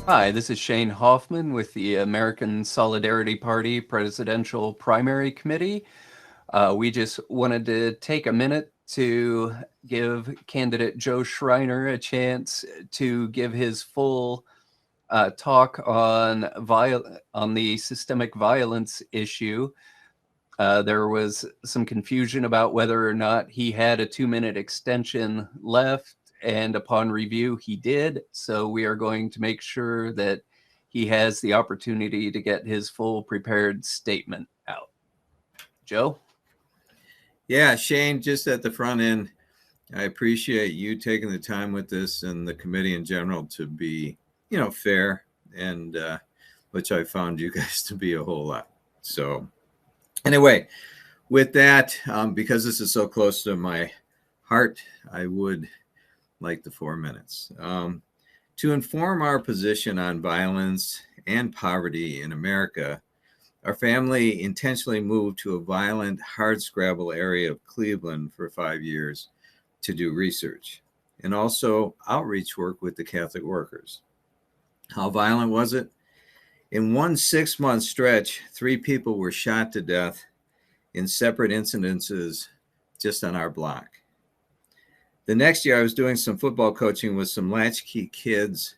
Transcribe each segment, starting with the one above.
Hi, this is Shane Hoffman with the American Solidarity Party Presidential Primary Committee. We just wanted to take a minute to give candidate Joe Schriner a chance to give his full talk on the systemic violence issue. There was some confusion about whether or not he had a 2-minute extension left, and upon review, he did. So we are going to make sure that he has the opportunity to get his full prepared statement out. Joe? Yeah, Shane, just at the front end, I appreciate you taking the time with this and the committee in general to be, fair and which I found you guys to be a whole lot. So, anyway, with that, because this is so close to my heart, I would like the 4 minutes. To inform our position on violence and poverty in America, our family intentionally moved to a violent, hardscrabble area of Cleveland for 5 years to do research and also outreach work with the Catholic workers. How violent was it? In one 6-month stretch, 3 people were shot to death in separate incidences just on our block. The next year, I was doing some football coaching with some latchkey kids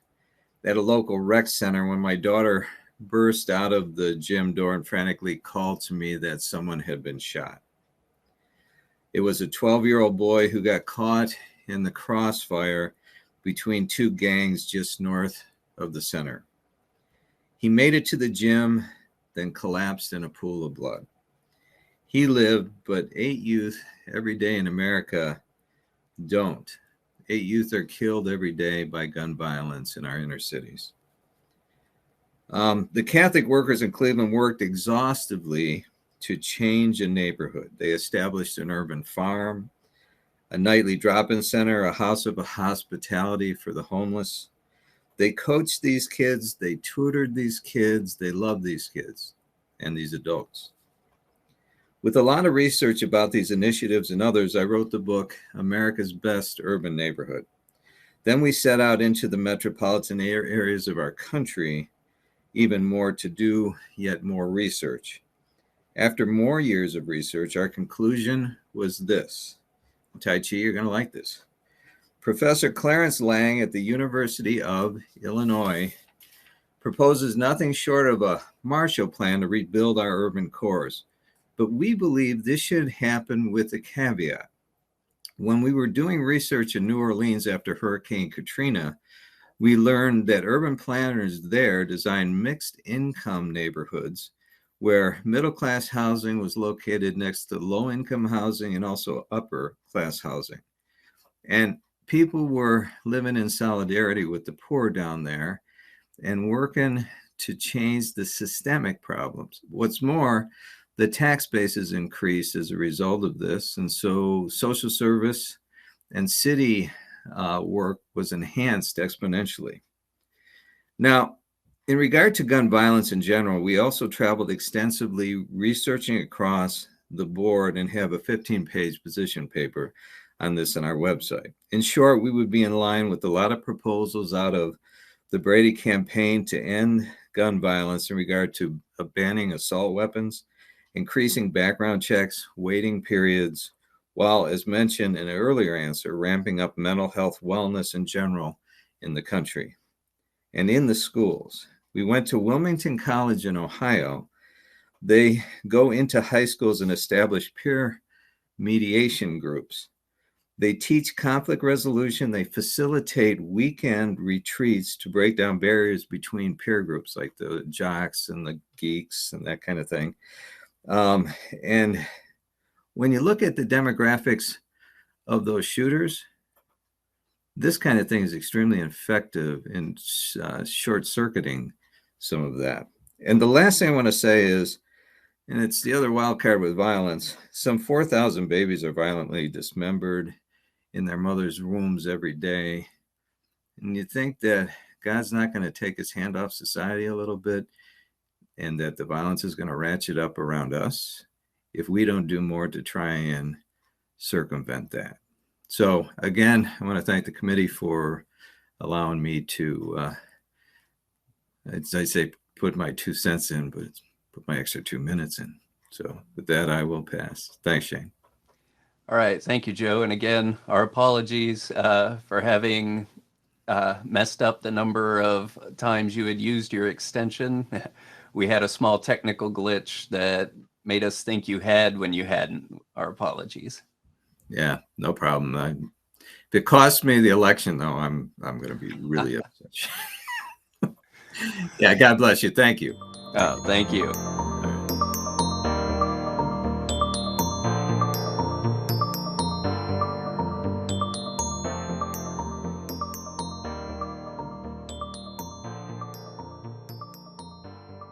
at a local rec center when my daughter burst out of the gym door and frantically called to me that someone had been shot. It was a 12-year-old boy who got caught in the crossfire between 2 gangs just north of the center. He made it to the gym, then collapsed in a pool of blood. He lived, but 8 youth every day in America don't. 8 youth are killed every day by gun violence in our inner cities. The Catholic workers in Cleveland worked exhaustively to change a neighborhood. They established an urban farm, a nightly drop-in center, a house of hospitality for the homeless. They coached these kids, they tutored these kids, they loved these kids and these adults. With a lot of research about these initiatives and others, I wrote the book, America's Best Urban Neighborhood. Then we set out into the metropolitan areas of our country, even more to do yet more research. After more years of research, our conclusion was this. Tai Chi, you're going to like this. Professor Clarence Lang at the University of Illinois proposes nothing short of a Marshall Plan to rebuild our urban cores. But we believe this should happen with a caveat. When we were doing research in New Orleans after Hurricane Katrina, we learned that urban planners there designed mixed income neighborhoods where middle-class housing was located next to low-income housing and also upper-class housing. And people were living in solidarity with the poor down there and working to change the systemic problems. What's more, the tax base has increased as a result of this, and so social service and city work was enhanced exponentially. Now, in regard to gun violence in general, we also traveled extensively researching across the board and have a 15-page position paper on this on our website. In short, we would be in line with a lot of proposals out of the Brady campaign to end gun violence in regard to banning assault weapons, increasing background checks, waiting periods, while, as mentioned in an earlier answer, ramping up mental health wellness in general in the country and in the schools. We went to Wilmington College in Ohio. They go into high schools and establish peer mediation groups. They teach conflict resolution. They facilitate weekend retreats to break down barriers between peer groups like the jocks and the geeks and that kind of thing. And when you look at the demographics of those shooters, this kind of thing is extremely effective in short-circuiting some of that. And the last thing I want to say is, and it's the other wild card with violence, some 4,000 babies are violently dismembered in their mother's wombs every day. And you think that God's not going to take his hand off society a little bit and that the violence is going to ratchet up around us if we don't do more to try and circumvent that. So again, I want to thank the committee for allowing me to I say put my 2 cents in, but put my extra 2 minutes in. So with that, I will pass. Thanks, Shane. All right. Thank you, Joe. And again, our apologies for having messed up the number of times you had used your extension. We had a small technical glitch that made us think you had when you hadn't. Our apologies. Yeah, no problem. If it costs me the election, though, I'm going to be really upset. Yeah, God bless you. Thank you. Thank you.